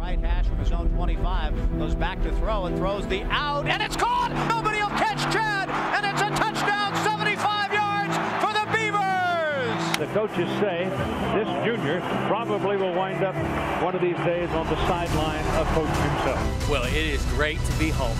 right hash from his own 25. Goes back to throw and throws the out, and it's caught. Nobody will catch Chad, and it's a touchdown, 75 yards for the Beavers. The coaches say this junior probably will wind up one of these days on the sideline of coach himself. Well, it is great to be home.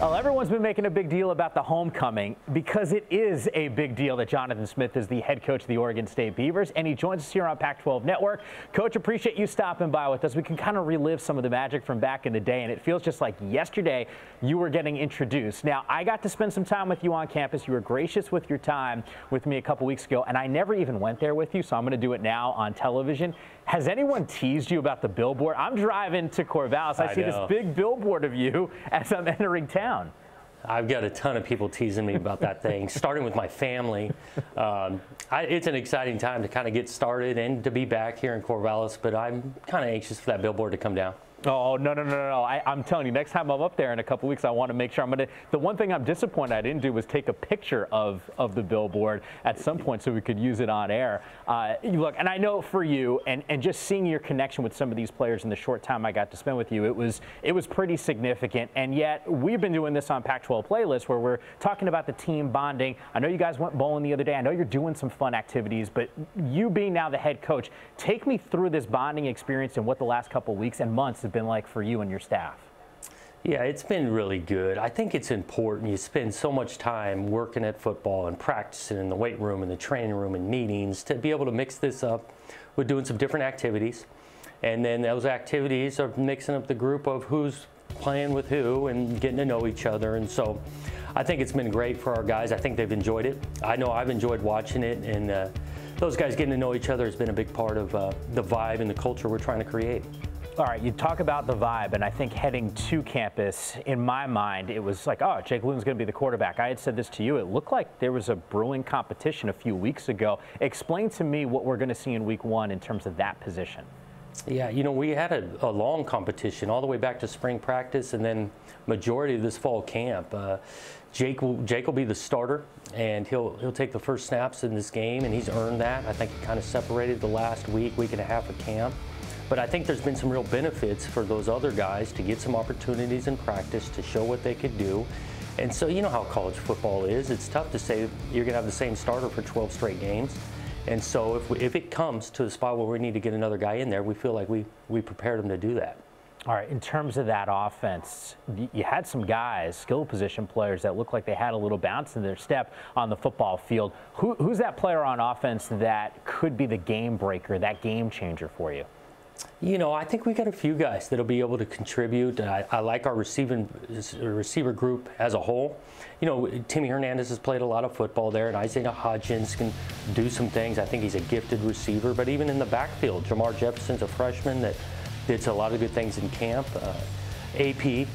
Well, everyone's been making a big deal about the homecoming because it is a big deal that Jonathan Smith is the head coach of the Oregon State Beavers, and he joins us here on Pac-12 Network. Coach, appreciate you stopping by with us. We can kind of relive some of the magic from back in the day, and it feels just like yesterday you were getting introduced. Now, I got to spend some time with you on campus. You were gracious with your time with me a couple weeks ago, and I never even went there with you, so I'm going to do it now on television. Has anyone teased you about the billboard? I'm driving to Corvallis. I see this big billboard of you as I'm entering town. I've got a ton of people teasing me about that thing, starting with my family. It's an exciting time to kind of get started and to be back here in Corvallis, but I'm kind of anxious for that billboard to come down. Oh, no. I'm telling you, next time I'm up there in a couple weeks, I want to make sure the one thing I'm disappointed I didn't do was take a picture of the billboard at some point so we could use it on air. Look, and I know for you, and just seeing your connection with some of these players in the short time I got to spend with you, it was pretty significant. And yet, we've been doing this on Pac-12 Playlist where we're talking about the team bonding. I know you guys went bowling the other day. I know you're doing some fun activities, but you being now the head coach, take me through this bonding experience and what the last couple weeks and months have been like for you and your staff. Yeah, it's been really good. I think it's important. You spend so much time working at football and practicing in the weight room and the training room and meetings to be able to mix this up with doing some different activities. And then those activities are mixing up the group of who's playing with who and getting to know each other. And so I think it's been great for our guys. I think they've enjoyed it. I know I've enjoyed watching it, and those guys getting to know each other has been a big part of the vibe and the culture we're trying to create. All right, you talk about the vibe, and I think heading to campus, in my mind, it was like, oh, Jake Luton's going to be the quarterback. I had said this to you. It looked like there was a brewing competition a few weeks ago. Explain to me what we're going to see in week one in terms of that position. Yeah, you know, we had a long competition all the way back to spring practice and then majority of this fall camp. Jake will be the starter, and he'll take the first snaps in this game, and he's earned that. I think he kind of separated the last week and a half of camp. But I think there's been some real benefits for those other guys to get some opportunities in practice to show what they could do. And so you know how college football is. It's tough to say you're going to have the same starter for 12 straight games. And so if it comes to the spot where we need to get another guy in there, we feel like we prepared him to do that. All right, in terms of that offense, you had some guys, skill position players, that looked like they had a little bounce in their step on the football field. Who's that player on offense that could be the game breaker, that game changer for you? You know, I think we got a few guys that'll be able to contribute. I like our receiver group as a whole. You know, Timmy Hernandez has played a lot of football there, and Isaiah Hodgins can do some things. I think he's a gifted receiver. But even in the backfield, Jamar Jefferson's a freshman that did a lot of good things in camp. AP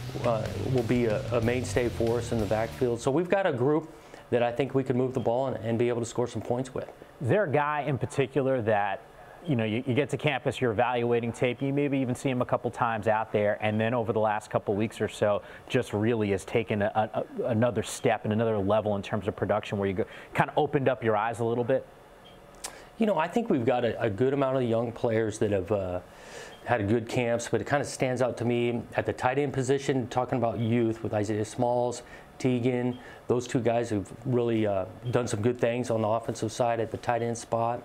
will be a mainstay for us in the backfield. So we've got a group that I think we can move the ball and be able to score some points with. Is there a guy in particular that, you know, you get to campus, you're evaluating tape, you maybe even see him a couple times out there, and then over the last couple weeks or so just really has taken another step and another level in terms of production where you kind of opened up your eyes a little bit? You know, I think we've got a good amount of young players that have had good camps, but it kind of stands out to me at the tight end position, talking about youth with Isaiah Smalls, Teagan. Those two guys have really done some good things on the offensive side at the tight end spot.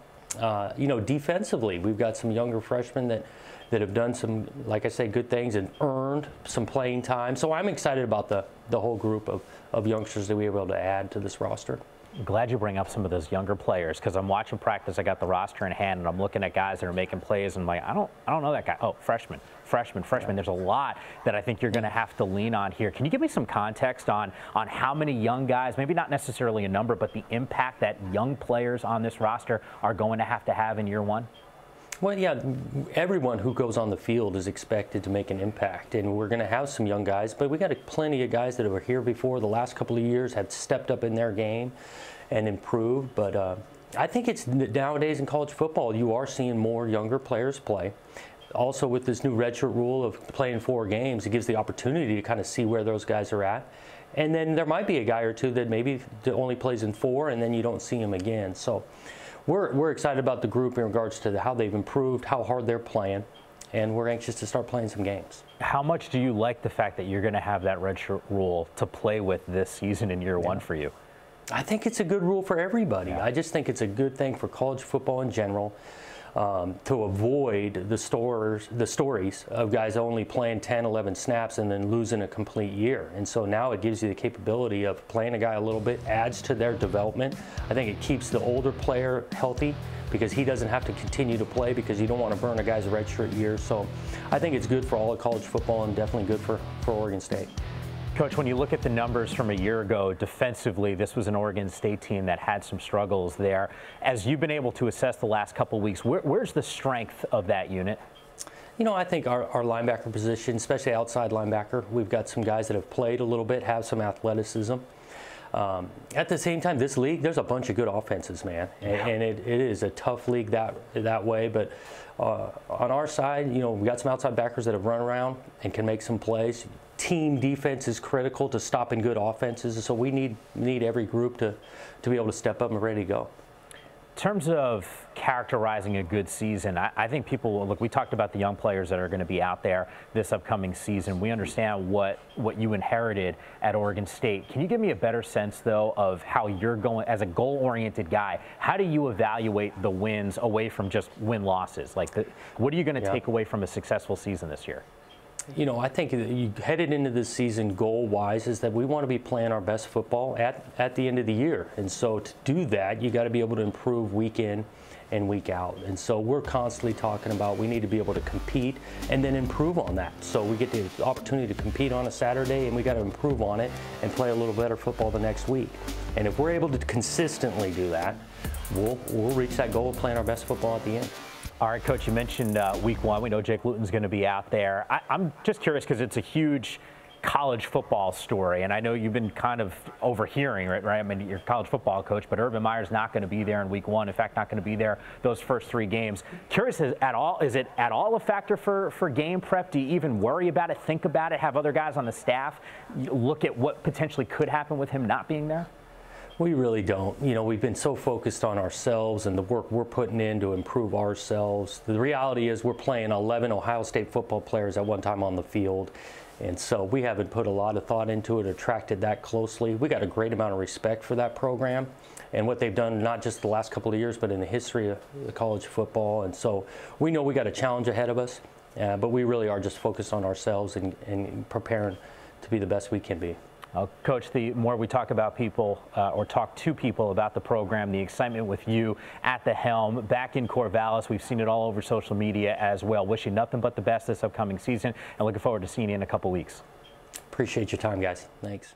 You know, defensively, we've got some younger freshmen that have done some, like I say, good things and earned some playing time. So I'm excited about the whole group of youngsters that we were able to add to this roster. I'm glad you bring up some of those younger players, because I'm watching practice. I got the roster in hand, and I'm looking at guys that are making plays, and I'm like, I don't know that guy. Oh, freshman. Yeah. There's a lot that I think you're going to have to lean on here. Can you give me some context on how many young guys, maybe not necessarily a number, but the impact that young players on this roster are going to have in year one? Well, yeah, everyone who goes on the field is expected to make an impact, and we're going to have some young guys, but we got plenty of guys that were here before the last couple of years, have stepped up in their game and improved. But I think it's nowadays in college football, you are seeing more younger players play. Also, with this new redshirt rule of playing 4 games, it gives the opportunity to kind of see where those guys are at. And then there might be a guy or two that maybe only plays in 4, and then you don't see him again. So we're excited about the group in regards to how they've improved, how hard they're playing, and we're anxious to start playing some games. How much do you like the fact that you're going to have that redshirt rule to play with this season in year one for you? I think it's a good rule for everybody. I just think it's a good thing for college football in general, to avoid the stories of guys only playing 10, 11 snaps and then losing a complete year. And so now it gives you the capability of playing a guy a little bit, adds to their development. I think it keeps the older player healthy because he doesn't have to continue to play because you don't want to burn a guy's redshirt year. So I think it's good for all of college football and definitely good for Oregon State. Coach, when you look at the numbers from a year ago, defensively, this was an Oregon State team that had some struggles there. As you've been able to assess the last couple of weeks, where's the strength of that unit? You know, I think our linebacker position, especially outside linebacker, we've got some guys that have played a little bit, have some athleticism. At the same time, this league, there's a bunch of good offenses, man, and it is a tough league that way. But on our side, you know, we got some outside backers that have run around and can make some plays. Team defense is critical to stopping good offenses, so we need every group to be able to step up and ready to go. In terms of characterizing a good season, I think people, look, we talked about the young players that are going to be out there this upcoming season. We understand what you inherited at Oregon State. Can you give me a better sense, though, of how you're going as a goal-oriented guy? How do you evaluate the wins away from just win-losses? Like, what are you going to take away from a successful season this year? You know, I think you headed into this season goal-wise is that we want to be playing our best football at the end of the year. And so to do that, you got to be able to improve week in and week out. And so we're constantly talking about we need to be able to compete and then improve on that. So we get the opportunity to compete on a Saturday and we got to improve on it and play a little better football the next week. And if we're able to consistently do that, we'll reach that goal of playing our best football at the end. All right, Coach, you mentioned week one. We know Jake Luton's going to be out there. I'm just curious because it's a huge college football story, and I know you've been kind of overhearing, right? I mean, you're a college football coach, but Urban Meyer's not going to be there in week one. In fact, not going to be there those first 3 games. Curious, is it at all a factor for game prep? Do you even worry about it, think about it, have other guys on the staff look at what potentially could happen with him not being there? We really don't. You know, we've been so focused on ourselves and the work we're putting in to improve ourselves. The reality is we're playing 11 Ohio State football players at one time on the field. And so we haven't put a lot of thought into it or tracked it that closely. We got a great amount of respect for that program and what they've done, not just the last couple of years, but in the history of college football. And so we know we got a challenge ahead of us, but we really are just focused on ourselves and preparing to be the best we can be. Coach, the more we talk about people or talk to people about the program, the excitement with you at the helm back in Corvallis, we've seen it all over social media as well. Wishing nothing but the best this upcoming season and looking forward to seeing you in a couple weeks. Appreciate your time, guys. Thanks.